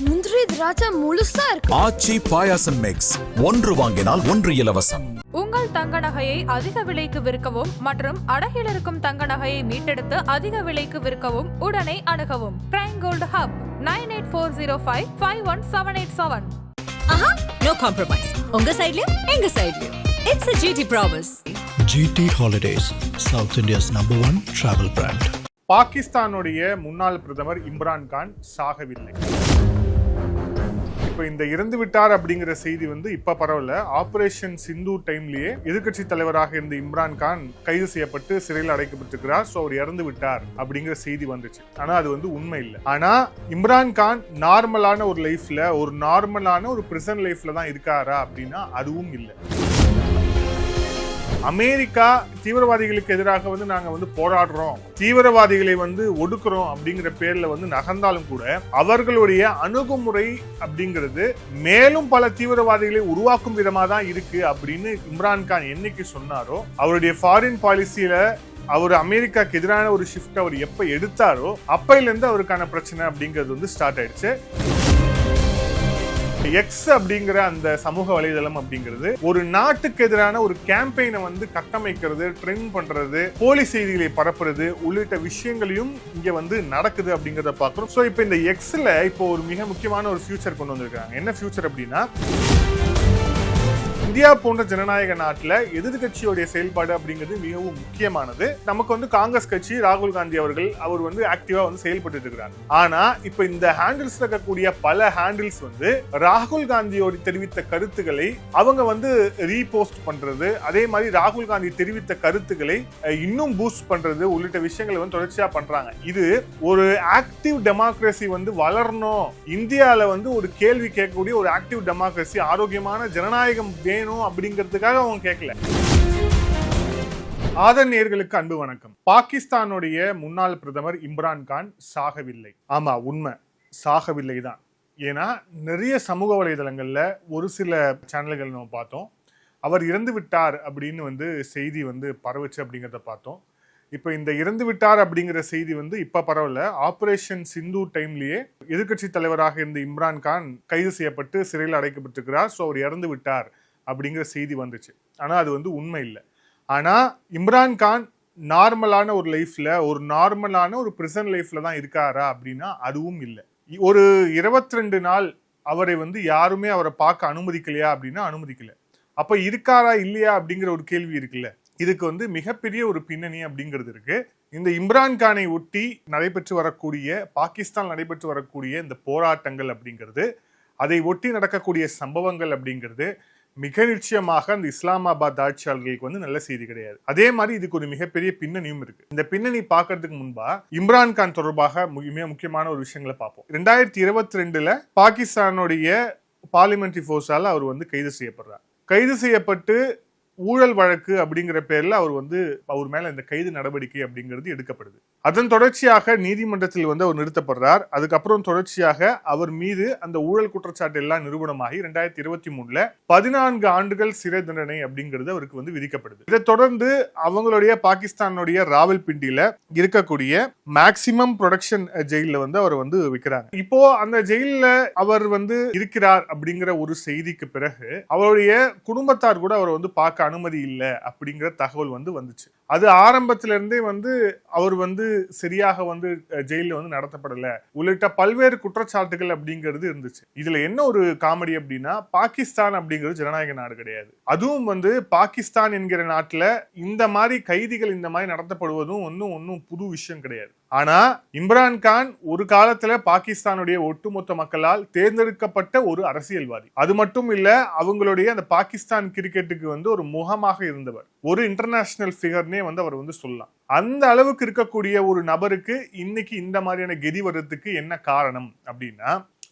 முந்திரி திராட்சை முழுசா இருக்கு. ஆச்சி பாயாசம் மிக்ஸ், ஒன்று வாங்கினால் ஒன்று இலவசம். உங்கள் தங்க நகையை அதிக விலைக்கு விற்கவும் மற்றும் அடகில் இருக்கும் தங்க நகையை மீட்டெடுத்து அதிக விலைக்கு விற்கவும் உடனே அணுகவும் prime gold hub 9840551787. No compromise. உங்க சைடுலயும் எங்க சைடுலயும். It's a GT promise. GT Holidays, South India's #1 travel brand. பாகிஸ்தானுடைய முன்னாள் பிரதமர் இம்ரான் கான் சாகவில்லை. இப்போ இந்த இறந்து விட்டார் அப்படிங்கிற செய்தி இப்ப பரவல. ஆபரேஷன் சிந்து டைம்லயே எதிர்கட்சி தலைவராக இருந்த இம்ரான் கான் கைது செய்யப்பட்டு சிறையில் அடைக்கப்பட்டிருக்கிறார். சோ அவர் இறந்து விட்டார் அப்படிங்கிற செய்தி வந்துச்சு. ஆனா அது உண்மை இல்லை. ஆனா இம்ரான் கான் நார்மலான ஒரு லைஃப்ல, ஒரு நார்மலான ஒரு பிரிசன் லைஃப்ல தான் இருக்காரா அப்படின்னா அதுவும் இல்லை. அமெரிக்கா தீவிரவாதிகளுக்கு எதிராக நாங்க போராடுறோம், தீவிரவாதிகளை ஒடுக்குறோம் அப்படிங்கிற பேர்ல நகர்ந்தாலும் கூட அவர்களுடைய அணுகுமுறை அப்படிங்கிறது மேலும் பல தீவிரவாதிகளை உருவாக்கும் விதமா தான் இருக்கு அப்படின்னு இம்ரான் கான் என்னைக்கு சொன்னாரோ, அவருடைய ஃபாரின் பாலிசியில அவர் அமெரிக்காக்கு எதிரான ஒரு ஷிஃப்ட் அவர் எப்ப எடுத்தாரோ அப்பையில இருந்து அவருக்கான பிரச்சனை அப்படிங்கிறது ஸ்டார்ட் ஆயிடுச்சு. எக்ஸ் அப்படிங்கிற அந்த சமூக வலைதளம் அப்படிங்கிறது ஒரு நாட்டுக்கு எதிரான ஒரு கேம்பெயினை கட்டமைக்கிறது, ட்ரெண்ட் பண்றது, போலி செய்திகளை பரப்புறது உள்ளிட்ட விஷயங்களையும் இங்க நடக்குது அப்படிங்கறத பாக்குறோம். சோ இப்ப இந்த எக்ஸ்ல இப்போ ஒரு மிக முக்கியமான ஒரு ஃபியூச்சர் கொண்டு வந்திருக்காங்க. என்ன ஃபியூச்சர் அப்படின்னா, இந்தியா போன்ற ஜனநாயக நாட்டுல எதிர்கட்சியோடைய செயல்பாடு அப்படிங்கிறது மிகவும் முக்கியமானது. நமக்கு காங்கிரஸ் கட்சி, ராகுல் காந்தி அவர்கள் அவர் ஆக்டிவா செயல்பட்டு இருக்கிறாங்க. ஆனா இப்ப இந்த ஹேண்டில்ஸ் இருக்கக்கூடிய பல ஹேண்டில்ஸ் ராகுல் காந்தியோட தெரிவித்த கருத்துக்களை அவங்க ரீபோஸ்ட் பண்றது, அதே மாதிரி ராகுல் காந்தி தெரிவித்த கருத்துக்களை இன்னும் பூஸ்ட் பண்றது உள்ளிட்ட விஷயங்களை தொடர்ச்சியா பண்றாங்க. இது ஒரு ஆக்டிவ் டெமோக்ரஸி வளரணும், இந்தியால ஒரு கேள்வி கேட்கக்கூடிய ஒரு ஆக்டிவ் டெமோக்ரஸி, ஆரோக்கியமான ஜனநாயகம் வேணும் அப்படிங்கிறதுக்காக அவங்க கேட்கல. ஆதன் நேயர்களுக்கு அன்பு வணக்கம். பாகிஸ்தானுடைய முன்னாள் பிரதமர் இம்ரான் கான் சாகவில்லை. ஆமா, உண்மை, சாகவில்லை தான். ஏன்னா நிறைய சமூக வலைதளங்கள்ல ஒரு சில சேனல்கள் நம்ம பார்த்தோம், அவர் இறந்து விட்டார் அப்படின்னு செய்தி பரவுச்சு அப்படிங்கிறத பார்த்தோம். இப்ப இந்த இறந்து விட்டார் அப்படிங்கிற செய்தி இப்ப பரவல. ஆபரேஷன் சிந்து டைம்லயே எதிர்கட்சி தலைவராக இருந்த இம்ரான் கான் கைது செய்யப்பட்டு சிறையில் அடைக்கப்பட்டிருக்கிறார். சோ அவர் இறந்து விட்டார் அப்படிங்கிற செய்தி வந்துச்சு. ஆனா அது உண்மை இல்லை. ஆனா இம்ரான் கான் நார்மலான ஒரு லைஃப்ல, ஒரு நார்மலான ஒரு பிரிசன் லைஃப்ல தான் இருக்காரா அப்படின்னா அதுவும் இல்லை. ஒரு 22 நாள் அவரை யாருமே அவரை பார்க்க அனுமதிக்கலையா அப்படின்னா அனுமதிக்கல. அப்ப இருக்காரா இல்லையா அப்படிங்கிற ஒரு கேள்வி இருக்குல்ல. இதுக்கு மிகப்பெரிய ஒரு பின்னணி அப்படிங்கிறது இருக்கு. இந்த இம்ரான் கானை ஒட்டி நடைபெற்று வரக்கூடிய, பாகிஸ்தான் நடைபெற்று வரக்கூடிய இந்த போராட்டங்கள் அப்படிங்கிறது, அதை ஒட்டி நடக்கக்கூடிய சம்பவங்கள் அப்படிங்கிறது மிக நிச்சயமாக அந்த இஸ்லாமாபாத் ஆட்சியாளர்களுக்கு நல்ல செய்தி கிடையாது. அதே மாதிரி இதுக்கு ஒரு மிகப்பெரிய பின்னணியும் இருக்கு. இந்த பின்னணி பார்க்கறதுக்கு முன்பா இம்ரான் கான் தொடர்பாக மிக முக்கியமான ஒரு விஷயங்களை பார்ப்போம். 2022 பாகிஸ்தானுடைய பார்லிமெண்டரி ஃபோர்ஸால அவர் கைது செய்யப்படுறார். கைது செய்யப்பட்டு ஊழல் வழக்கு அப்படிங்கிற பேர்ல அவர் மேல இந்த கைது நடவடிக்கை அப்படிங்கிறது எடுக்கப்படுது. அதன் தொடர்ச்சியாக நீதிமன்றத்தில் அவர் நிறுத்தப்படுறார். அதுக்கப்புறம் தொடர்ச்சியாக அவர் மீது அந்த ஊழல் குற்றச்சாட்டு எல்லாம் நிரூபணமாகி 2023 14 ஆண்டுகள் சிறை தண்டனை அப்படிங்கிறது அவருக்கு விதிக்கப்படுது. இதை தொடர்ந்து அவங்களுடைய பாகிஸ்தானுடைய ராவல்பிண்டியில இருக்கக்கூடிய மேக்சிமம் ப்ரொடக்ஷன் ஜெயில அவர் வைக்கிறாங்க. இப்போ அந்த ஜெயில அவர் இருக்கிறார் அப்படிங்கிற ஒரு செய்திக்கு பிறகு அவருடைய குடும்பத்தார் கூட அவர் பார்க்க அனுமதி இல்லை அப்படிங்கிற தகவல் வந்துச்சு. அது ஆரம்பத்தில இருந்தே அவர் சரியாக ஜெயில நடத்தப்படல உள்ளிட்ட பல்வேறு குற்றச்சாட்டுகள் அப்படிங்கிறது இருந்துச்சு. இதுல என்ன ஒரு காமெடி அப்படின்னா, பாகிஸ்தான் அப்படிங்கிறது ஜனநாயக நாடு கிடையாது. அதுவும் பாகிஸ்தான் என்கிற நாட்டுல இந்த மாதிரி கைதிகள் இந்த மாதிரி நடத்தப்படுவதும் ஒன்னும் புது விஷயம் கிடையாது. ஆனா இம்ரான் கான் ஒரு காலத்துல பாகிஸ்தானுடைய ஒட்டுமொத்த மக்களால் தேர்ந்தெடுக்கப்பட்ட ஒரு அரசியல்வாதி. அது மட்டும் இல்ல, அவங்களுடைய அந்த பாகிஸ்தான் கிரிக்கெட்டுக்கு ஒரு முகமாக இருந்தவர், ஒரு இன்டர்நேஷனல் ஃபிகர்னே அவர் சொல்லலாம். அந்த அளவுக்கு இருக்கக்கூடிய ஒரு நபருக்கு இன்னைக்கு இந்த மாதிரியான கெதி வர்றதுக்கு என்ன காரணம் அப்படின்னா,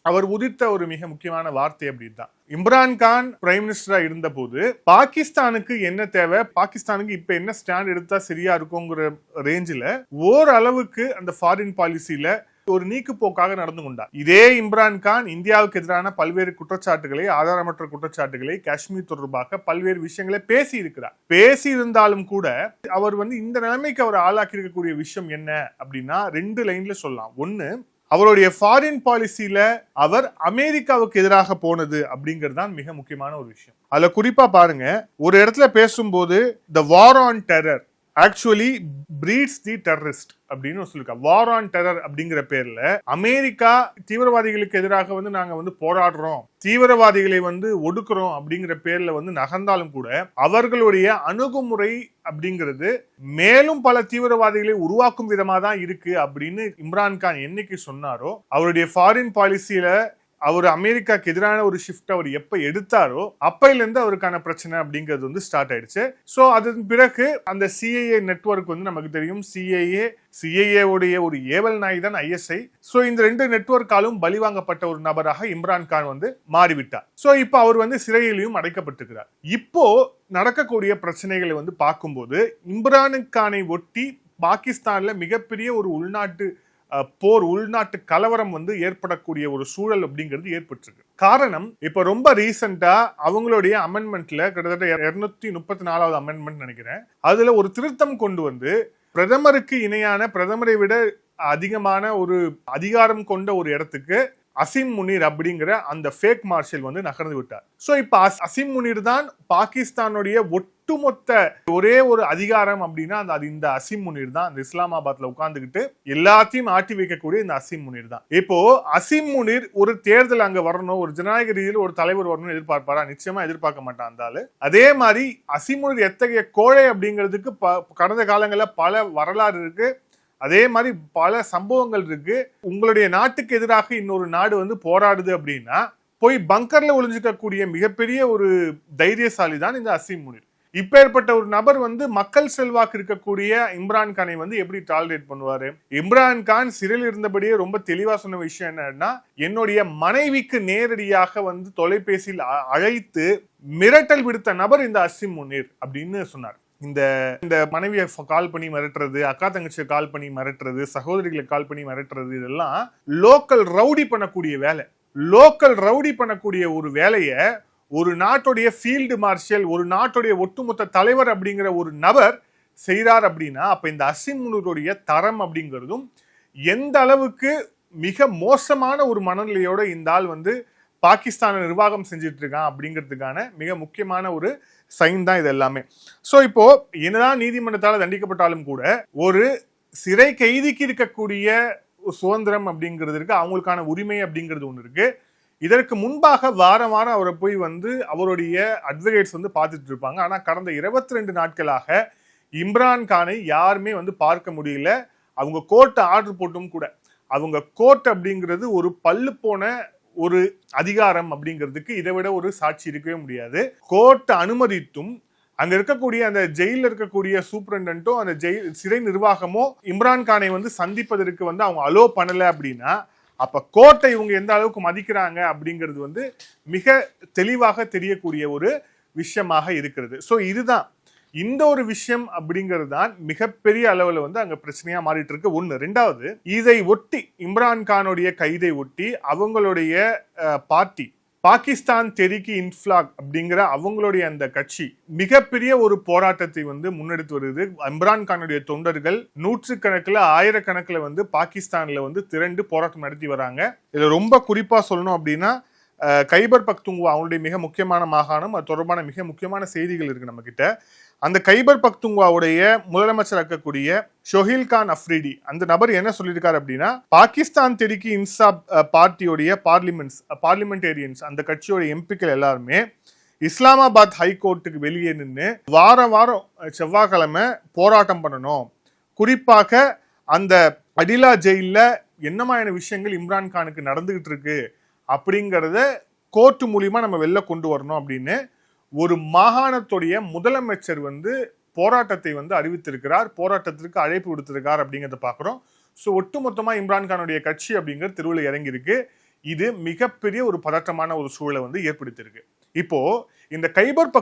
அவர் உதிர்த்த ஒரு மிக முக்கியமான வார்த்தை அப்படின்தான். இம்ரான் கான் பிரைம் மினிஸ்டரா இருந்த போது பாகிஸ்தானுக்கு என்ன தேவை, பாகிஸ்தானுக்கு இப்ப என்ன ஸ்டாண்ட் எடுத்தா சரியா இருக்குங்கிற ரேஞ்சில ஓரளவுக்கு அந்த ஃபாரின் பாலிசியில ஒரு நீக்கு போக்காக நடந்து கொண்டார். இதே இம்ரான் கான் இந்தியாவுக்கு எதிரான பல்வேறு குற்றச்சாட்டுகளை, ஆதாரமற்ற குற்றச்சாட்டுகளை, காஷ்மீர் தொடர்பாக பல்வேறு விஷயங்களை பேசி இருக்கிறார். பேசி இருந்தாலும் கூட அவர் இந்த நிலைமைக்கு அவர் ஆளாக்கி இருக்கக்கூடிய விஷயம் என்ன அப்படின்னா 2 லைன்ல சொல்லலாம். ஒன்னு, அவருடைய ஃபாரின் பாலிசியில அவர் அமெரிக்காவுக்கு எதிராக போனது அப்படிங்கிறது தான் மிக முக்கியமான ஒரு விஷயம். அதுல குறிப்பா பாருங்க, ஒரு இடத்துல பேசும்போது the war on terror actually breeds the terrorist அப்படின்னு சொல்லிருக்காங்க. வார் ஆன் டெரர் அப்படிங்கிற பேர்ல அமெரிக்கா தீவிரவாதிகளுக்கு எதிராக வந்து நாங்க வந்து போராடுறோம், தீவிரவாதிகளை வந்து ஒடுக்குறோம் அப்படிங்கிற பேர்ல வந்து நகர்ந்தாலும் கூட அவர்களுடைய அணுகுமுறை அப்படிங்கிறது மேலும் பல தீவிரவாதிகளை உருவாக்கும் விதமா தான் இருக்கு அப்படின்னு இம்ரான்கான் என்னைக்கு சொன்னாரோ, அவருடைய ஃபாரின் பாலிசியில அவர் அமெரிக்காக்கு எதிரான ஒரு ஷிஃப்ட் அவர் எப்ப எடுத்தாரோ அப்பையில இருந்து அவருக்கான பிரச்சனை அப்படிங்கிறது வந்து ஸ்டார்ட் ஆயிடுச்சு. சோ அதன் பிறகு அந்த சிஐஏ நெட்வொர்க் வந்து நமக்கு தெரியும், சிஐஏ உடைய ஒரு ஏவல் நாய் தான் ISI. சோ இந்த 2 நெட்வொர்க்காலும் பலிவாங்கப்பட்ட ஒரு நபராக இம்ரான்கான் வந்து மாறிவிட்டார். சோ இப்போ அவர் வந்து சிறையிலையும் அடைக்கப்பட்டிருக்கிறார். இப்போ நடக்கக்கூடிய பிரச்சனைகளை வந்து பார்க்கும்போது இம்ரான்கானை ஒட்டி பாகிஸ்தான்ல மிகப்பெரிய ஒரு உள்நாட்டு போர், உள்நாட்டு கலவரம் வந்து ஏற்படக்கூடிய ஒரு சூழல் அப்படிங்கிறது ஏற்பட்டிருக்கு. காரணம், இப்ப ரொம்ப ரீசெண்டா அவங்களுடைய அமெண்ட்மெண்ட்ல கிட்டத்தட்ட 234வது அமெண்ட்மெண்ட் நினைக்கிறேன், அதுல ஒரு திருத்தம் கொண்டு வந்து பிரதமருக்கு இணையான, பிரதமரை விட அதிகமான ஒரு அதிகாரம் கொண்ட ஒரு இடத்துக்கு அசிம் முனீர் அப்படிங்கிற அந்த ஃபேக் மார்ஷல் வந்து நகர்ந்து விட்டார். சோ இப்ப அசிம் முனீர் தான் பாகிஸ்தானுடைய ஒட்டுமொத்த ஒரே ஒரு அதிகாரம் அப்படின்னா அது இந்த அசிம் முனீர் தான். அந்த இஸ்லாமாபாத்ல உட்கார்ந்துகிட்டு எல்லாத்தையும் ஆட்டி வைக்கக்கூடிய இந்த அசிம் முனீர் தான். இப்போ அசிம் முனீர் ஒரு தேர்தல் அங்க வரணும், ஒரு ஜனநாயக ரீதியில் ஒரு தலைவர் வரணும்னு எதிர்பார்ப்பாரா? நிச்சயமா எதிர்பார்க்க மாட்டான் இருந்தாலும். அதே மாதிரி அசிம் முனீர் எத்தகைய கோழை அப்படிங்கிறதுக்கு கடந்த காலங்களில் பல வரலாறு இருக்கு, அதே மாதிரி பல சம்பவங்கள் இருக்கு. உங்களுடைய நாட்டுக்கு எதிராக இன்னொரு நாடு வந்து போராடுது அப்படின்னா போய் பங்கர்ல ஒளிஞ்சிக்கக்கூடிய மிகப்பெரிய ஒரு தைரியசாலி தான் இந்த அசிம் முனீர். இப்பேற்பட்ட ஒரு நபர் வந்து மக்கள் செல்வாக்கு இருக்கக்கூடிய இம்ரான்கானை வந்து எப்படி டாலரேட் பண்ணுவாரு? இம்ரான்கான் சிறையில் இருந்தபடியே ரொம்ப தெளிவா சொன்ன விஷயம் என்னன்னா, என்னுடைய மனைவிக்கு நேரடியாக வந்து தொலைபேசியில் அழைத்து மிரட்டல் விடுத்த நபர் இந்த அசிம் முனீர் அப்படின்னு சொன்னார். இந்த மனைவியை கால் பண்ணி மிரட்டுறது, அக்கா தங்கச்சியை கால் பண்ணி மிரட்டுறது, சகோதரிகளை கால் பண்ணி மிரட்டுறது, இதெல்லாம் லோக்கல் ரவுடி பண்ணக்கூடிய வேலை. லோக்கல் ரவுடி பண்ணக்கூடிய ஒரு வேலையை ஒரு நாட்டுடைய ஃபீல்டு மார்ஷல், ஒரு நாட்டுடைய ஒட்டுமொத்த தலைவர் அப்படிங்கிற ஒரு நபர் செய்கிறார் அப்படின்னா அப்ப இந்த அசிம் முனீருடைய தரம் அப்படிங்கிறதும் எந்த அளவுக்கு மிக மோசமான ஒரு மனநிலையோட இந்த ஆள் வந்து பாகிஸ்தானை நிர்வாகம் செஞ்சுட்டு இருக்கான் அப்படிங்கிறதுக்கான மிக முக்கியமான ஒரு சைன் தான் இது எல்லாமே. சோ இப்போ என்னதான் நீதிமன்றத்தால் தண்டிக்கப்பட்டாலும் கூட ஒரு சிறை கைதிக்கு இருக்கக்கூடிய சுதந்திரம் அப்படிங்கிறது இருக்கு, அவங்களுக்கான உரிமை அப்படிங்கிறது ஒண்ணு இருக்கு. இதற்கு முன்பாக வாரம் வாரம் அவரை போய் வந்து அவருடைய அட்வொகேட்ஸ் வந்து பார்த்துட்டு இருப்பாங்க. ஆனா கடந்த 22 நாட்களாக இம்ரான்கானை யாருமே வந்து பார்க்க முடியல. அவங்க கோர்ட் ஆர்டர் போட்டும் கூட அவங்க கோர்ட் அப்படிங்கிறது ஒரு பல்லு போன ஒரு அதிகாரம் அப்படிங்கிறதுக்கு இதை விட ஒரு சாட்சி இருக்கவே முடியாது. கோர்ட் அனுமதித்தும் அங்க இருக்கக்கூடிய அந்த ஜெயில இருக்கக்கூடிய சூப்பரண்டோ அந்த சிறை நிர்வாகமோ இம்ரான்கானை வந்து சந்திப்பதற்கு வந்து அவங்க அலோ பண்ணல அப்படின்னா அப்ப கோர்ட்டை இவங்க எந்த அளவுக்கு மதிக்கிறாங்க அப்படிங்கிறது வந்து மிக தெளிவாக தெரியக்கூடிய ஒரு விஷயமாக இருக்கிறது. ஸோ இதுதான் இந்த ஒரு விஷயம் அப்படிங்கிறது தான் மிகப்பெரிய அளவில் வந்து அங்க பிரச்சனையா மாறிட்டு இருக்கு. ஒண்ணு. ரெண்டாவது, இதை ஒட்டி இம்ரான்கானுடைய கைதை ஒட்டி அவங்களுடைய பார்ட்டி பாகிஸ்தான் தெஹ்ரீக் இன்ஃப்லாக் அப்படிங்கிற அவங்களுடைய அந்த கட்சி மிகப்பெரிய ஒரு போராட்டத்தை வந்து முன்னெடுத்து வருது. இம்ரான்கானுடைய தொண்டர்கள் நூற்றுக்கணக்கில் ஆயிரக்கணக்கில் வந்து பாகிஸ்தான்ல வந்து திரண்டு போராட்டம் நடத்தி வராங்க. இதுல ரொம்ப குறிப்பா சொல்லணும் அப்படின்னா கைபர் பக்துங்வா அவங்களுடைய மிக முக்கியமான மாகாணம், அது தொடர்பான மிக முக்கியமான செய்திகள் இருக்கு நம்ம கிட்ட. அந்த கைபர் பக்துங்வாவுடைய முதலமைச்சர் இருக்கக்கூடிய ஷொஹில் கான் அஃப்ரிடி அந்த நபர் என்ன சொல்லியிருக்காரு அப்படின்னா, பாகிஸ்தான் தெஹ்ரீக் இன்சாப் பார்ட்டியோடைய பார்லிமெண்டேரியன்ஸ் அந்த கட்சியோட எம்பிக்கள் எல்லாருமே இஸ்லாமாபாத் ஹைகோர்ட்டுக்கு வெளியே நின்று வாரம் செவ்வாய்க்கிழமை போராட்டம் பண்ணணும். குறிப்பாக அந்த அடிலா ஜெயில என்னமான விஷயங்கள் இம்ரான்கானுக்கு நடந்துகிட்டு இருக்கு அப்படிங்கிறத கோர்ட்டு மூலியமா நம்ம வெளில கொண்டு வரணும் அப்படின்னு ஒரு மாகாணத்துடைய முதலமைச்சர் வந்து போராட்டத்தை வந்து அறிவித்திருக்கிறார், போராட்டத்திற்கு அழைப்பு விடுத்திருக்கார் அப்படிங்கிறத பாக்குறோம். ஸோ ஒட்டுமொத்தமா இம்ரான்கானுடைய கட்சி அப்படிங்கிற தெருவில் இறங்கி இருக்கு. இது மிகப்பெரிய ஒரு பதற்றமான ஒரு சூழலை வந்து ஏற்படுத்தியிருக்கு. இப்போ இந்த கைபர்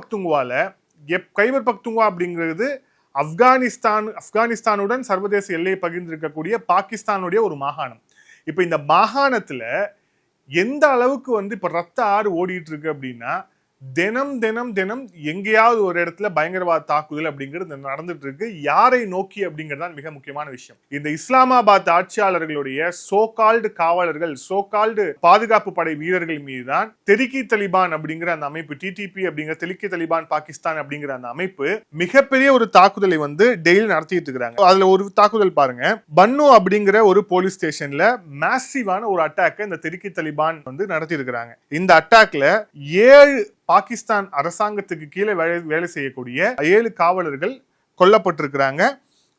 பக்துங்வா அப்படிங்கிறது ஆப்கானிஸ்தானுடன் சர்வதேச எல்லையை பகிர்ந்திருக்கக்கூடிய பாகிஸ்தானுடைய ஒரு மாகாணம். இப்போ இந்த மாகாணத்துல எந்த அளவுக்கு வந்து இப்ப ரத்த ஆறு ஓடிட்டு இருக்கு அப்படின்னா தினம் தினம் தினம் எங்கேயாவது ஒரு இடத்துல பயங்கரவாத தாக்குதல் அப்படிங்கிறது நடந்துட்டு இருக்கு. யாரை நோக்கி அப்படிங்கிறது மிக முக்கியமான விஷயம். இந்த இஸ்லாமாபாத் ஆட்சியாளர்களுடைய சோகால்டு காவலர்கள், சோகால்டு பாதுகாப்பு படை வீரர்கள் மீது தான் தெரிக்கி தலிபான் அப்படிங்கிற அந்த அமைப்பு, டிடிபி அப்படிங்கிற தெரிக்கி தலிபான் பாகிஸ்தான் அப்படிங்கிற அந்த அமைப்பு மிகப்பெரிய ஒரு தாக்குதலை வந்து டெய்லி நடத்திட்டு இருக்காங்க. அதுல ஒரு தாக்குதல் பாருங்க, பன்னு அப்படிங்கிற ஒரு போலீஸ் ஸ்டேஷன்ல மேசிவான ஒரு அட்டாக் இந்த தெரிக்கி தலிபான் வந்து நடத்தி இருக்கிறாங்க. இந்த அட்டாக்ல 7 பாகிஸ்தான் அரசாங்கத்துக்கு கீழே வேலை செய்யக்கூடிய 7 காவலர்கள் கொல்லப்பட்டிருக்கிறாங்க.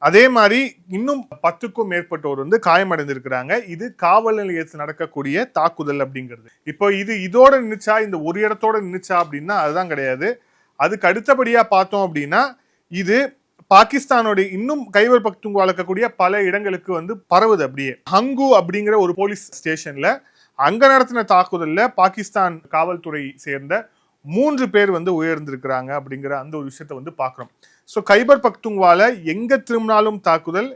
அதே மாதிரி இன்னும் 10க்கும் மேற்பட்டோர் வந்து காயமடைந்திருக்கிறாங்க. இது காவல் நிலையத்தில் நடக்கக்கூடிய தாக்குதல் அப்படிங்கிறது. இப்போ இதோட நின்னுச்சா, இந்த ஒரு இடத்தோட நின்னுச்சா அப்படின்னா அதுதான் கிடையாது. அதுக்கு அடுத்தபடியா பார்த்தோம் அப்படின்னா இது பாகிஸ்தானுடைய இன்னும் கைபர் பக்துன்குவா இருக்கக்கூடிய பல இடங்களுக்கு வந்து பரவுது. அப்படியே ஹங்கு அப்படிங்கிற ஒரு போலீஸ் ஸ்டேஷன்ல அங்க நடத்தின தாக்குதல்ல பாகிஸ்தான் காவல்துறை சேர்ந்த 3 பேர் வந்து உயர்ந்திருக்கிறாங்க அப்படிங்கிற அந்த ஒரு விஷயத்த வந்து பார்க்குறோம். ஸோ கைபர் பக்துன்குவால எங்க திரும்பினாலும் தாக்குதல்,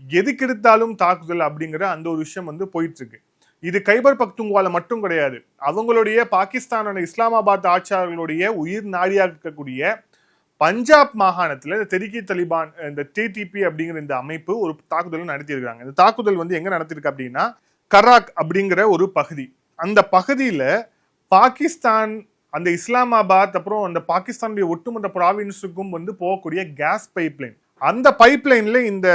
எதுக்கெடுத்தாலும் தாக்குதல் அப்படிங்கிற அந்த ஒரு விஷயம் வந்து போயிட்டு இருக்கு. இது கைபர் பக்துன்குவால மட்டும் கிடையாது, அவங்களுடைய பாகிஸ்தானோட இஸ்லாமாபாத் ஆட்சியாளர்களுடைய உயிர் நாடியாக இருக்கக்கூடிய பஞ்சாப் மாகாணத்துல இந்த தெரிக்கி தலிபான், இந்த டிடிபி அப்படிங்கிற இந்த அமைப்பு ஒரு தாக்குதல் நடத்தியிருக்காங்க. இந்த தாக்குதல் வந்து எங்க நடத்திருக்கு அப்படின்னா கராக் அப்படிங்கிற ஒரு பகுதி. அந்த பகுதியில பாகிஸ்தான், அந்த இஸ்லாமாபாத், அப்புறம் அந்த பாகிஸ்தானுடைய ஒட்டுமொத்த ப்ராவின்ஸுக்கும் வந்து போகக்கூடிய கேஸ் பைப்லைன், அந்த பைப்லைன்ல இந்த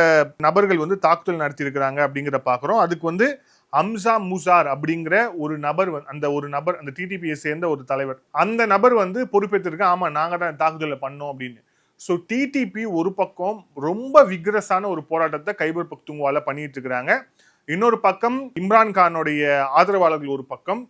நபர்கள் வந்து தாக்குதல் நடத்தி இருக்கிறாங்க அப்படிங்கிற பாக்குறோம். அதுக்கு வந்து அம்சா முசார் அப்படிங்கிற ஒரு நபர், அந்த டிடிபியை சேர்ந்த ஒரு தலைவர், அந்த நபர் வந்து பொறுப்பேற்றிருக்காங்க. ஆமா, நாங்க தான் தாக்குதலை பண்ணோம் அப்படின்னு. ஸோ டிடிபி ஒரு பக்கம் ரொம்ப விக்ரஸான ஒரு போராட்டத்தை கைபர் பக்துன்குவால பண்ணிட்டு இருக்கிறாங்க. இன்னொரு பக்கம் இம்ரான் கானுடைய ஆதரவாளர்கள் ஒரு பக்கம்.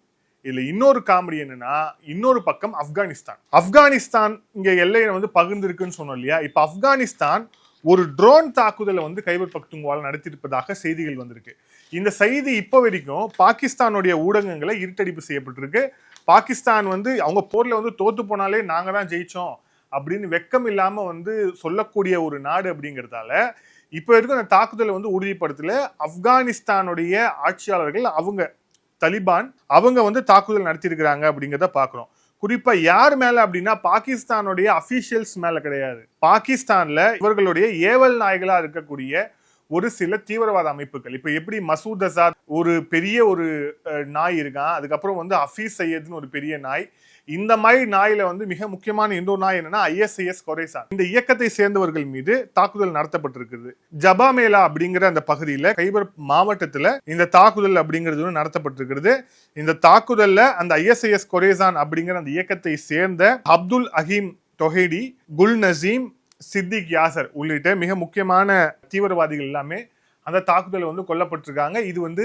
இதுல இன்னொரு காமெடி என்னன்னா, இன்னொரு பக்கம் ஆப்கானிஸ்தான் இங்க எல்லையை வந்து பகிர்ந்திருக்குன்னு சொன்னோம் இல்லையா. இப்ப ஆப்கானிஸ்தான் ஒரு ட்ரோன் தாக்குதலை வந்து கைபர் பக்துன்குவால நடத்தியிருப்பதாக செய்திகள் வந்திருக்கு. இந்த செய்தி இப்போ வரைக்கும் பாகிஸ்தானுடைய ஊடகங்களை இருட்டடிப்பு செய்யப்பட்டிருக்கு. பாகிஸ்தான் வந்து அவங்க போர்ல வந்து தோத்து போனாலே நாங்க தான் ஜெயிச்சோம் அப்படின்னு வெக்கம் இல்லாம வந்து சொல்லக்கூடிய ஒரு நாடு அப்படிங்கிறதால இப்போ வரைக்கும் அந்த தாக்குதலை வந்து உறுதிப்படுத்தல. ஆப்கானிஸ்தானுடைய ஆட்சியாளர்கள், அவங்க தலிபான், அவங்க வந்து தாக்குதல் நடத்தியிருக்கிறாங்க அப்படிங்கிறத பாக்குறோம். குறிப்பா யார் மேல அப்படின்னா பாகிஸ்தானுடைய அபிஷியல்ஸ் மேல கிடையாது. பாகிஸ்தான்ல இவர்களுடைய ஏவல் நாய்களா இருக்கக்கூடிய ஒரு சில தீவிரவாத அமைப்புகள். இப்ப எப்படி மசூத் அசாத் ஒரு பெரிய ஒரு நாய் இருக்கான், அதுக்கப்புறம் வந்து ஹஃபீஸ் சையத்னு ஒரு பெரிய நாய். இந்த மாதிரி நாயில வந்து மிக முக்கியமான இன்னொரு நாய் என்னன்னா ISIS கொரைசான். இந்த இயக்கத்தை சேர்ந்தவர்கள் மீது தாக்குதல் நடத்தப்பட்டிருக்கிறது. ஜபாமேலா அப்படிங்கிற அந்த பகுதியில கைபர் மாவட்டத்துல இந்த தாக்குதல் அப்படிங்கிறது நடத்தப்பட்டிருக்கிறது. இந்த தாக்குதல்ல அந்த ISIS கொரைசான் அப்படிங்கிற அந்த இயக்கத்தை சேர்ந்த அப்துல் அஹீம் தொஹேடி, குல் நசீம், சித்திக் யாசர் உள்ளிட்ட மிக முக்கியமான தீவிரவாதிகள் எல்லாமே அந்த தாக்குதல் வந்து கொல்லப்பட்டிருக்காங்க. இது வந்து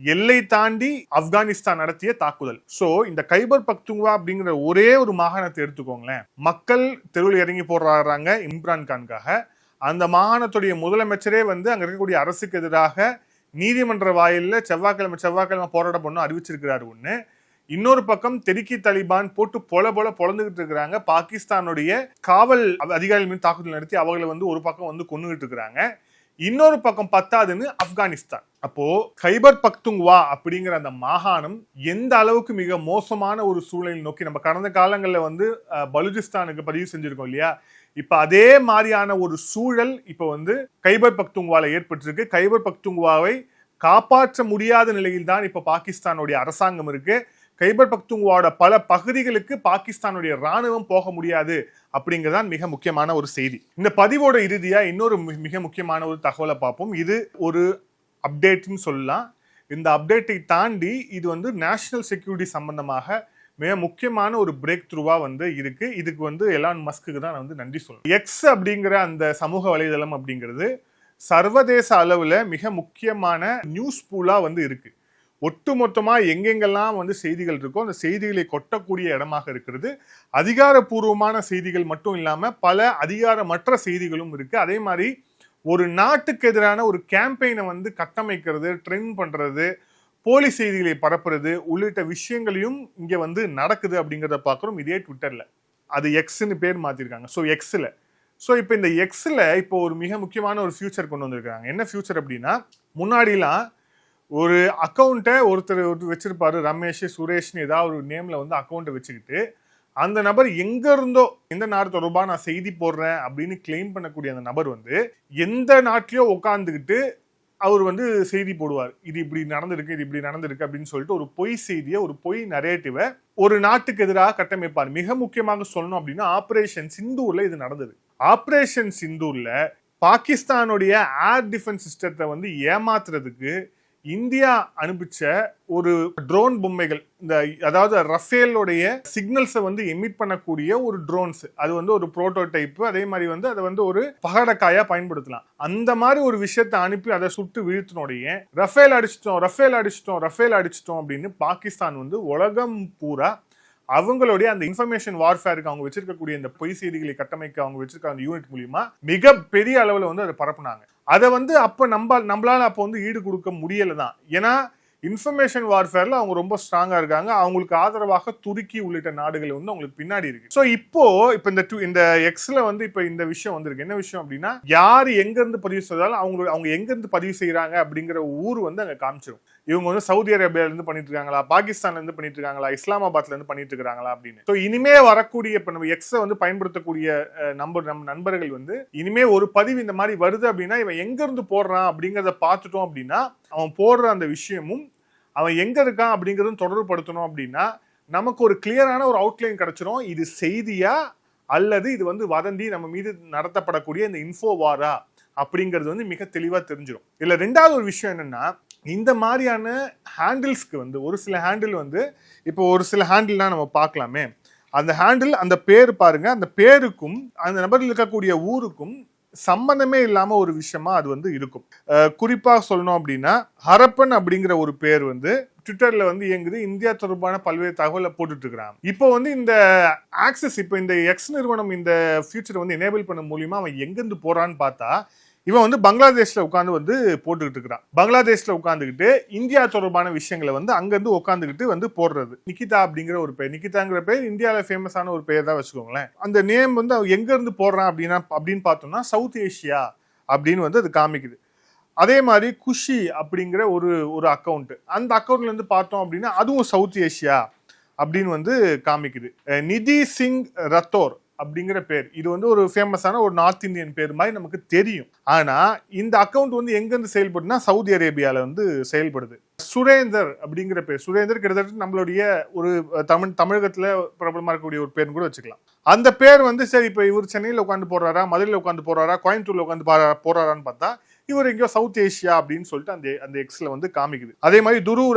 எல்லை தாண்டி ஆப்கானிஸ்தான் நடத்திய தாக்குதல். சோ இந்த கைபர் பக்துன்குவா அப்படிங்கிற ஒரே ஒரு மாகாணத்தை எடுத்துக்கோங்களேன். மக்கள் தெருவில் இறங்கி போடுறாங்க இம்ரான் கான்காக. அந்த மாகாணத்துடைய முதலமைச்சரே வந்து அங்க இருக்கக்கூடிய அரசுக்கு எதிராக நீதிமன்ற வாயில செவ்வாய்க்கிழமை போராட்டம் பண்ண அறிவிச்சிருக்கிறாரு ஒண்ணு. இன்னொரு பக்கம் தெரிக்கி தலிபான் போட்டு பொழந்துகிட்டு இருக்கிறாங்க. பாகிஸ்தானுடைய காவல் அதிகாரிகள் மீது தாக்குதல் நடத்தி அவங்களை வந்து ஒரு பக்கம் வந்து கொன்னுகிட்டு இருக்கிறாங்க. இன்னொரு பக்கம் பத்தாதுன்னு ஆப்கானிஸ்தான். அப்போ கைபர் பக்துன்குவா அப்படிங்கிற அந்த மாகாணம் எந்த அளவுக்கு மிக மோசமான ஒரு சூழலை நோக்கி, நம்ம கடந்த காலங்களில் வந்து பலுச்சிஸ்தானுக்கு பதிவு செஞ்சிருக்கோம் இல்லையா, இப்ப அதே மாதிரியான ஒரு சூழல் இப்ப வந்து கைபர் பக்துன்குவால ஏற்பட்டிருக்கு. கைபர் பக்துன்குவாவை காப்பாற்ற முடியாத நிலையில் தான் இப்ப பாகிஸ்தானுடைய அரசாங்கம் இருக்கு. கைபர் பக்துன்குவாவோட பல பகுதிகளுக்கு பாகிஸ்தானுடைய ராணுவம் போக முடியாது அப்படிங்கிறதான் மிக முக்கியமான ஒரு செய்தி. இந்த பதிவோட இறுதியா இன்னொரு மிக முக்கியமான ஒரு தகவலை பார்ப்போம். இது ஒரு அப்டேட்னு சொல்லலாம். இந்த அப்டேட்டை தாண்டி இது வந்து நேஷனல் செக்யூரிட்டி சம்பந்தமாக மிக முக்கியமான ஒரு பிரேக் த்ரூவா வந்து இருக்கு. இதுக்கு வந்து எலான் மஸ்க்கு தான் வந்து நன்றி சொல்றேன். எக்ஸ் அப்படிங்கிற அந்த சமூக வலைதளம் அப்படிங்கிறது சர்வதேச அளவுல மிக முக்கியமான நியூஸ் பூலா வந்து இருக்கு. ஒட்டுமொத்தமா எங்கெங்கெல்லாம் வந்து செய்திகள் இருக்கோ அந்த செய்திகளை கொட்டக்கூடிய இடமாக இருக்கிறது. அதிகாரப்பூர்வமான செய்திகள் மட்டும் இல்லாம பல அதிகாரமற்ற செய்திகளும் இருக்கு. அதே மாதிரி ஒரு நாட்டுக்கு எதிரான ஒரு கேம்பெயினை வந்து கட்டமைக்கிறது, ட்ரெண்ட் பண்றது, போலி செய்திகளை பரப்புறது உள்ளிட்ட விஷயங்களையும் இங்க வந்து நடக்குது அப்படிங்கிறத பார்க்குறோம். இதே ட்விட்டர்ல, அது எக்ஸ்ன்னு பேர் மாத்திருக்காங்க. ஸோ எக்ஸ்ல, ஸோ இப்போ இந்த எக்ஸ்ல இப்போ ஒரு மிக முக்கியமான ஒரு ஃபியூச்சர் கொண்டு வந்திருக்காங்க. என்ன ஃபியூச்சர் அப்படின்னா, முன்னாடிலாம் ஒரு அக்கௌண்ட்டை ஒருத்தர் வச்சிருப்பாரு, ரமேஷ் சுரேஷ்னு ஏதாவது ஒரு நேம்ல வந்து அக்கௌண்ட்டை வச்சுக்கிட்டு அந்த நபர் எங்க இருந்தோ எந்த நாடு தொடர்பா நான் செய்தி போடுறேன் அப்படின்னு கிளைம் பண்ணக்கூடிய அந்த நபர் வந்து எந்த நாட்டிலயோ உட்கார்ந்துக்கிட்டு அவர் வந்து செய்தி போடுவார். இது இப்படி நடந்திருக்கு, இது இப்படி நடந்திருக்கு அப்படின்னு சொல்லிட்டு ஒரு பொய் செய்தியை, ஒரு பொய் நரேட்டிவை ஒரு நாட்டுக்கு எதிராக கட்டமைப்பார். மிக முக்கியமாக சொல்லணும் அப்படின்னா ஆபரேஷன் சிந்தூர்ல இது நடந்தது. ஆபரேஷன் சிந்தூர்ல பாகிஸ்தானுடைய ஏர் டிஃபென்ஸ் சிஸ்டத்தை வந்து ஏமாத்துறதுக்கு இந்தியா அனுப்பிச்ச ஒரு ட்ரோன் பொம்மைகள், இந்த அதாவது ரஃபேலோடைய சிக்னல்ஸை வந்து எமிட் பண்ணக்கூடிய ஒரு ட்ரோன்ஸ், அது வந்து ஒரு புரோட்டோடைப். அதே மாதிரி வந்து அதை வந்து ஒரு பகடக்காயா பயன்படுத்தலாம். அந்த மாதிரி ஒரு விஷயத்தை அனுப்பி அதை சுட்டு வீழ்த்தினோடைய ரஃபேல் அடிச்சிட்டோம் அப்படின்னு பாகிஸ்தான் வந்து உலகம் பூரா அவங்களுடைய அந்த இன்ஃபர்மேஷன் வார்ஃபேருக்கு அவங்க வச்சிருக்கக்கூடிய இந்த பொய் செய்திகளை கட்டமைக்க அவங்க வச்சிருக்க அந்த யூனிட் மூலியமா மிக பெரிய அளவுல வந்து அதை பரப்புனாங்க. அதை வந்து அப்ப நம்மளால அப்போ வந்து ஈடு கொடுக்க முடியல தான். ஏன்னா இன்ஃபர்மேஷன் வார்ஃபேர்ல அவங்க ரொம்ப ஸ்ட்ராங்கா இருக்காங்க. அவங்களுக்கு ஆதரவாக துருக்கி உள்ளிட்ட நாடுகள் வந்து அவங்களுக்கு பின்னாடி இருக்கு. ஸோ இப்போ இந்த எக்ஸ்ல வந்து இப்ப இந்த விஷயம் வந்திருக்கு. என்ன விஷயம் அப்படின்னா, யார் எங்க இருந்து பதிவு செய்தாலும் அவங்க எங்க இருந்து பதிவு செய்யறாங்க அப்படிங்கிற ஊர் வந்து அங்க காமிச்சிடும். இவங்க வந்து சவுதி அரேபியால இருந்து பண்ணிட்டு இருக்காங்களா, பாகிஸ்தான்ல இருந்து பண்ணிட்டு இருக்காங்களா, இஸ்லாமாபாத்ல இருந்து பண்ணிட்டு இருக்காங்களா அப்படின்னு. ஸோ இனிமே வரக்கூடிய இப்ப நம்ம எக்ஸை வந்து பயன்படுத்தக்கூடிய நம்ம நண்பர்கள் வந்து இனிமே ஒரு பதிவு இந்த மாதிரி வருது அப்படின்னா இவன் எங்க இருந்து போடுறான் அப்படிங்கறத பார்த்துட்டோம் அப்படின்னா அவன் போடுற அந்த விஷயமும் அவன் எங்க இருக்கான் அப்படிங்கறதும் தொடர்பு படுத்தணும் அப்படின்னா நமக்கு ஒரு கிளியரான ஒரு அவுட்லைன் கிடைச்சிடும். இது செய்தியா அல்லது இது வந்து வதந்தி, நம்ம மீது நடத்தப்படக்கூடிய இந்த இன்ஃபோவாரா அப்படிங்கிறது வந்து மிக தெளிவா தெரிஞ்சிடும். இல்ல ரெண்டாவது ஒரு விஷயம் என்னன்னா, இந்த மாதிரியான ஹேண்டில்ஸ்க்கு வந்து ஒரு சில ஹேண்டில் வந்து இப்போ ஒரு சில ஹேண்டில்னா நம்ம பார்க்கலாமே, அந்த ஹேண்டில் அந்த பேர் பாருங்க, அந்த பேருக்கும் அந்த நபரில் இருக்கக்கூடிய ஊருக்கும் சம்பந்தமே இல்லாம ஒரு விஷயமா அது வந்து இருக்கும். குறிப்பா சொல்லணும் அப்படின்னா, ஹரப்பன் அப்படிங்கிற ஒரு பேர் வந்து ட்விட்டர்ல வந்து இயங்குது. இந்தியா தொடர்பான பல்வேறு தகவலை போட்டுட்டு இருக்கிறாங்க. இப்போ வந்து இந்த ஆக்சஸ், இப்போ இந்த எக்ஸ் நிறுவனம் இந்த ஃபியூச்சர் வந்து எனேபிள் பண்ண மூலியமா அவன் எங்கிருந்து போறான்னு பார்த்தா இவன் வந்து பங்களாதேஷ்ல உட்காந்து வந்து போட்டுக்கிட்டு இருக்கிறான். பங்களாதேஷ்ல உட்காந்துக்கிட்டு இந்தியா தொடர்பான விஷயங்களை வந்து அங்கிருந்து உட்காந்துக்கிட்டு வந்து போடுறது. நிகிதா அப்படிங்கிற ஒரு பேர், நிகிதாங்கிற பேர் இந்தியாவில ஃபேமஸான ஒரு பேர் தான் வச்சுக்கோங்களேன். அந்த நேம் வந்து எங்க இருந்து போடுறான் அப்படின்னு பார்த்தோம்னா சவுத் ஏஷியா அப்படின்னு வந்து அது காமிக்குது. அதே மாதிரி குஷி அப்படிங்கிற ஒரு அக்கௌண்ட், அந்த அக்கௌண்ட்ல இருந்து பார்த்தோம் அப்படின்னா அதுவும் சவுத் ஏஷியா அப்படின்னு வந்து காமிக்குது. நிதி சிங் ரத்தோர் அப்படிங்கிற பேர், இது வந்து ஒரு ஃபேமஸான ஒரு நார்த் இந்தியன் பேர் மாதிரி நமக்கு தெரியும். ஆனா இந்த அக்கௌண்ட் வந்து எங்க இருந்து செயல்படுதுன்னா சவுதி அரேபியால வந்து செயல்படுது. சுரேந்தர் அப்படிங்கிற பேர், சுரேந்தர் கிட்டத்தட்ட நம்மளுடைய ஒரு தமிழகத்துல பிரபலமா இருக்கக்கூடிய ஒரு பேர் கூட வச்சுக்கலாம். அந்த பேர் வந்து சரி இப்ப இவர் சென்னையில உட்காந்து போடுறாரா, மதுரையில உட்காந்து போடுறாரா, கோயம்புத்தூர்ல உட்காந்து போடுறாரான்னு பார்த்தா இவர் எங்கேயோ சவுத் ஏஷியா அப்படின்னு சொல்லிட்டு அந்த எக்ஸ்ல வந்து காமிக்குது. அதே மாதிரி துருவ்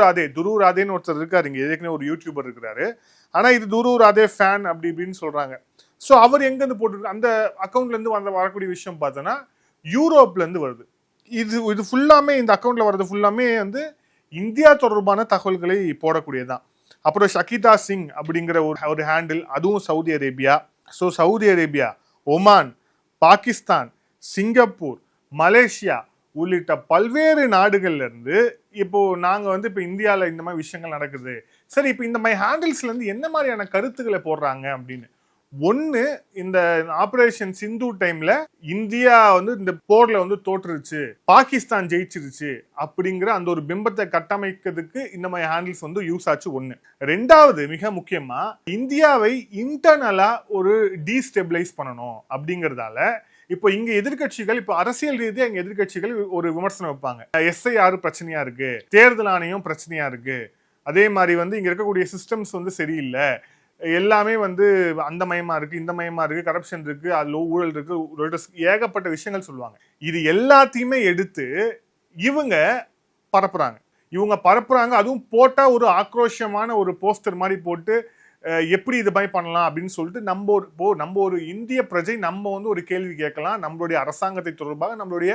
ராதேன்னு ஒருத்தர் இருக்காரு, இங்க ஏற்கனவே ஒரு யூடியூபர் இருக்கிறாரு. ஆனா இது துருவ் ராதே ஃபேன் அப்படி இப்படின்னு சொல்றாங்க. ஸோ அவர் எங்க இருந்து போட்டு அந்த அக்கௌண்ட்ல இருந்து வரக்கூடிய விஷயம் பார்த்தோன்னா யூரோப்ல இருந்து வருது. இது ஃபுல்லாமே இந்த அக்கௌண்ட்ல வர்றது ஃபுல்லாமே வந்து இந்தியா தொடர்பான தகவல்களை போடக்கூடியதான். அப்புறம் ஷகிதா சிங் அப்படிங்கிற ஒரு ஹேண்டில், அதுவும் Saudi Arabia. So Saudi Arabia, Oman, Pakistan, Singapore, Malaysia உள்ளிட்ட பல்வேறு நாடுகள்ல இருந்து இப்போ நாங்க வந்து இப்போ இந்தியாவில் இந்த மாதிரி விஷயங்கள் நடக்குது. சரி, இப்போ இந்த மாதிரி ஹேண்டில்ஸ்ல இருந்து என்ன மாதிரியான கருத்துக்களை போடுறாங்க அப்படின்னு. ஒன்னு, இந்த ஆபரேஷன் சிந்து டைம்ல இந்தியா வந்து இந்த போர்ல வந்து தோற்றுருச்சு, பாகிஸ்தான் ஜெயிச்சிருச்சு அப்படிங்கிற அந்த ஒரு பிம்பத்தை கட்டமைக்கிறதுக்கு இந்த மாதிரி ஹேண்டில்ஸ் வந்து யூஸ் ஆச்சு. ஒண்ணு. ரெண்டாவது, மிக முக்கியமா இந்தியாவை இன்டர்னலா ஒரு டீஸ்டெபிளைஸ் பண்ணணும் அப்படிங்கறதால இப்போ இங்க எதிர்கட்சிகள், இப்போ அரசியல் ரீதியா இங்க எதிர்கட்சிகள் ஒரு விமர்சனம் வைப்பாங்க. SIR பிரச்சனையா இருக்கு, தேர்தல் ஆணையம் பிரச்சனையா இருக்கு, அதே மாதிரி வந்து இங்க இருக்கக்கூடிய சிஸ்டம்ஸ் வந்து சரியில்லை, எல்லாமே வந்து அந்த மயமா இருக்கு, இந்த மயமா இருக்கு, கரப்ஷன் இருக்கு, அதுல ஊழல் இருக்கு, ஏகப்பட்ட விஷயங்கள் சொல்லுவாங்க. இது எல்லாத்தையுமே எடுத்து இவங்க பரப்புறாங்க. அதுவும் போட்டா ஒரு ஆக்ரோஷமான ஒரு போஸ்டர் மாதிரி போட்டு எப்படி இது மாதிரி பண்ணலாம் அப்படின்னு சொல்லிட்டு நம்ம ஒரு இந்திய பிரஜை நம்ம வந்து ஒரு கேள்வி கேட்கலாம். நம்மளுடைய அரசாங்கத்தை தொடர்பாக, நம்மளுடைய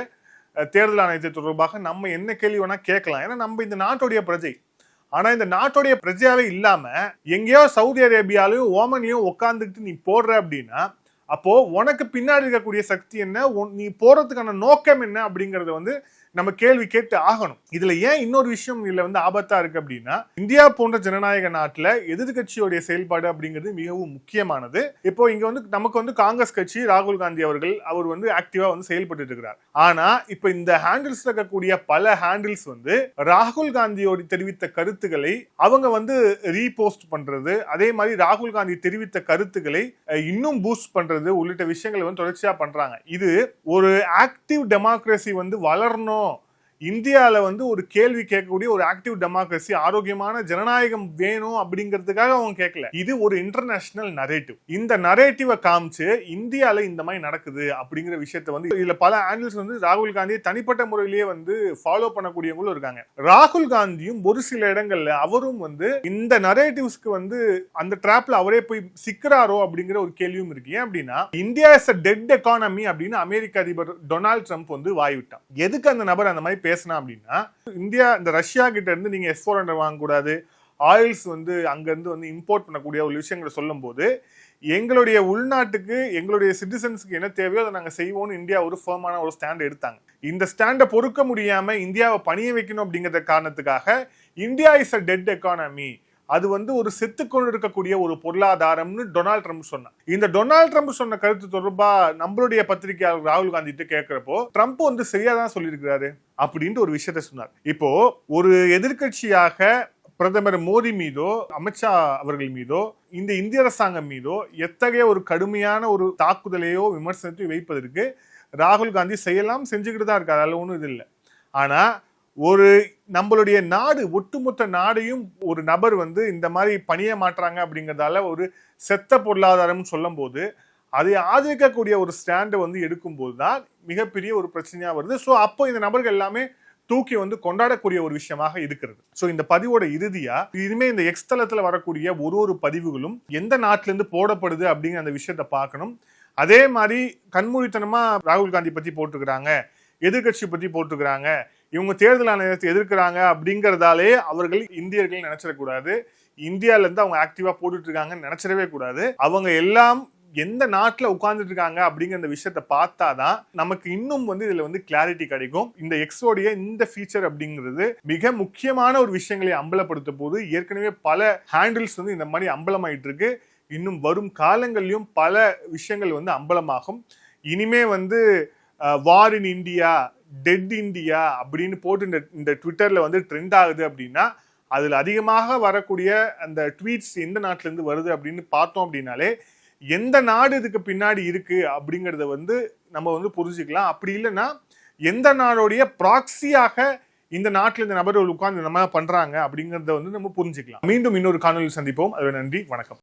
தேர்தல் ஆணையத்தை தொடர்பாக நம்ம என்ன கேள்வி வேணா கேட்கலாம். ஏன்னா நம்ம இந்த நாட்டுடைய பிரஜை. ஆனா இந்த நாட்டுடைய பிரஜையாவே இல்லாம எங்கேயோ சவுதி அரேபியாலையும் ஓமன்லயும் உட்காந்துக்கிட்டு நீ போடுற அப்படின்னா அப்போ உனக்கு பின்னாடி இருக்கக்கூடிய சக்தி என்ன, நீ போறதுக்கான நோக்கம் என்ன அப்படிங்கறத வந்து நம்ம கேள்வி கேட்டு ஆகணும். இதுல ஏன் இன்னொரு விஷயம் இதுல வந்து ஆபத்தா இருக்கு அப்படின்னா, இந்தியா போன்ற ஜனநாயக நாட்டுல எதிர்கட்சியோடைய செயல்பாடு அப்படிங்கிறது மிகவும் முக்கியமானது. இப்போ இங்க வந்து நமக்கு வந்து காங்கிரஸ் கட்சி ராகுல் காந்தி அவர் வந்து ஆக்டிவா வந்து செயல்பட்டு இருக்கிறார். ஆனா இப்ப இந்த ஹேண்டில்ஸ் இருக்கக்கூடிய பல ஹேண்டில்ஸ் வந்து ராகுல் காந்தியோட தெரிவித்த கருத்துக்களை அவங்க வந்து ரீபோஸ்ட் பண்றது, அதே மாதிரி ராகுல் காந்தி தெரிவித்த கருத்துக்களை இன்னும் பூஸ்ட் பண்றது உள்ளிட்ட விஷயங்களை வந்து தொடர்ச்சியா பண்றாங்க. இது ஒரு ஆக்டிவ் டெமோக்ரஸி வந்து வளரணும், இந்தியால வந்து ஒரு கேள்வி கேட்கக்கூடிய ஒரு ஆக்டிவ் டெமோக்ரஸி, ஆரோக்கியமான ஜனநாயகம் வேணும் அப்படிங்கிறதுக்காக அவங்க கேட்கல. இது ஒரு இன்டர்நேஷனல் நரேட்டிவ். இந்த நரேட்டிவை காமிச்சு இந்தியால இந்த மாதிரி நடக்குது அப்படிங்கிற விஷயத்த வந்து இதுல பல ஆங்கிள்ஸ் வந்து ராகுல் காந்தியை தனிப்பட்ட முறையிலேயே வந்து ஃபாலோ பண்ணக்கூடியவங்களும் இருக்காங்க. ராகுல் காந்தியும் ஒரு சில இடங்கள்ல அவரும் வந்து இந்த நரேட்டிவ்ஸ்க்கு வந்து அந்த டிராப்ல அவரே போய் சிக்கிறாரோ அப்படிங்கிற ஒரு கேள்வியும் இருக்கு. ஏன் அப்படின்னா, India is a dead economy அப்படின்னு அமெரிக்க அதிபர் டொனால்ட் ட்ரம்ப் வந்து வாய்விட்டான். எதுக்கு அந்த நபர் அந்த மாதிரி பேசினா அப்படின்னா, இந்தியா இந்த ரஷ்யா கிட்ட இருந்து நீங்க S-400 வாங்கக்கூடாது, ஆயில்ஸ் வந்து அங்கிருந்து வந்து இம்போர்ட் பண்ணக்கூடிய ஒரு விஷயங்களை சொல்லும் போது, எங்களுடைய உள்நாட்டுக்கு எங்களுடைய சிட்டிசன்ஸ்க்கு என்ன தேவையோ அதை நாங்க செய்வோம்னு இந்தியா ஒரு ஃபர்மான ஒரு ஸ்டாண்ட் எடுத்தாங்க. இந்த ஸ்டாண்டை பொறுக்க முடியாம இந்தியாவை பணிய வைக்கணும் அப்படிங்கிற காரணத்துக்காக India is a dead economy, அது வந்து ஒரு செத்துக்கொண்டு இருக்கக்கூடிய ஒரு பொருளாதாரம்னு டொனால்ட் ட்ரம்ப் சொன்னார். இந்த டொனால்ட் ட்ரம்ப் சொன்ன கருத்து தொடர்பா நம்மளுடைய பத்திரிகையாளர் ராகுல் காந்தி கிட்ட கேட்கிறப்போ ட்ரம்ப் வந்து சரியாதான் சொல்லியிருக்கிறாரு அப்படின்ட்டு ஒரு விஷயத்த சொன்னார். இப்போ ஒரு எதிர்கட்சியாக பிரதமர் மோடி மீதோ அமித்ஷா அவர்கள் மீதோ இந்த இந்திய அரசாங்கம் மீதோ எத்தகைய ஒரு கடுமையான ஒரு தாக்குதலையோ விமர்சனத்தையோ வைப்பதற்கு ராகுல் காந்தி செய்யலாம், செஞ்சுக்கிட்டு தான் இருக்காரு, அதில் ஒன்றும் இது இல்லை. ஆனா ஒரு நம்மளுடைய நாடு, ஒட்டுமொத்த நாடையும் ஒரு நபர் வந்து இந்த மாதிரி பணிய மாற்றாங்க அப்படிங்கிறதால ஒரு செத்த பொருளாதாரம் சொல்லும் போது அதை ஆதரிக்கக்கூடிய ஒரு ஸ்டாண்டை வந்து எடுக்கும் போதுதான் மிகப்பெரிய ஒரு பிரச்சனையா வருது. ஸோ அப்போ இந்த நபர்கள் எல்லாமே தூக்கி வந்து கொண்டாடக்கூடிய ஒரு விஷயமாக இருக்கிறது. ஸோ இந்த பதிவோட இறுதியா இனிமே இந்த எக்ஸ் தளத்துல வரக்கூடிய ஒரு பதிவுகளும் எந்த நாட்டில இருந்து போடப்படுது அப்படிங்கிற அந்த விஷயத்த பார்க்கணும். அதே மாதிரி கண்மூடித்தனமா ராகுல் காந்தி பத்தி போட்டுக்கிறாங்க, எதிர்கட்சி பத்தி போட்டுக்கிறாங்க, இவங்க தேர்தல் ஆணையத்தை எதிர்க்கிறாங்க அப்படிங்கறதாலே அவர்கள் இந்தியர்கள் நினைச்சிடக்கூடாது. இந்தியால இருந்து அவங்க ஆக்டிவா போட்டுட்டு இருக்காங்கன்னு நினைச்சிடவே கூடாது. அவங்க எல்லாம் எந்த நாட்டுல உட்கார்ந்துட்டு இருக்காங்க அப்படிங்கிற இந்த விஷயத்த பார்த்தாதான் நமக்கு இன்னும் வந்து இதுல வந்து கிளாரிட்டி கிடைக்கும். இந்த எக்ஸோடைய இந்த ஃபீச்சர் அப்படிங்கிறது மிக முக்கியமான ஒரு விஷயங்களை அம்பலப்படுத்த போது ஏற்கனவே பல ஹேண்டில்ஸ் வந்து இந்த மாதிரி அம்பலமாயிட்டு இருக்கு. இன்னும் வரும் காலங்களிலும் பல விஷயங்கள் வந்து அம்பலமாகும். இனிமே வந்து வார் இன் இந்தியா, டெட் இந்தியா அப்படின்னு போட்டு இந்த ட்விட்டர்ல வந்து ட்ரெண்ட் ஆகுது அப்படின்னா அதுல அதிகமாக வரக்கூடிய அந்த ட்வீட்ஸ் எந்த நாட்டுல இருந்து வருது அப்படின்னு பார்த்தோம் அப்படின்னாலே எந்த நாடு இதுக்கு பின்னாடி இருக்கு அப்படிங்கறத வந்து நம்ம வந்து புரிஞ்சுக்கலாம். அப்படி இல்லைன்னா எந்த நாடுடைய ப்ராக்சியாக இந்த நாட்டில் இந்த நபர்கள் உட்கார்ந்து இந்த மாதிரி பண்றாங்க அப்படிங்கறத வந்து நம்ம புரிஞ்சுக்கலாம். மீண்டும் இன்னொரு காணொலியில் சந்திப்போம். அது நன்றி, வணக்கம்.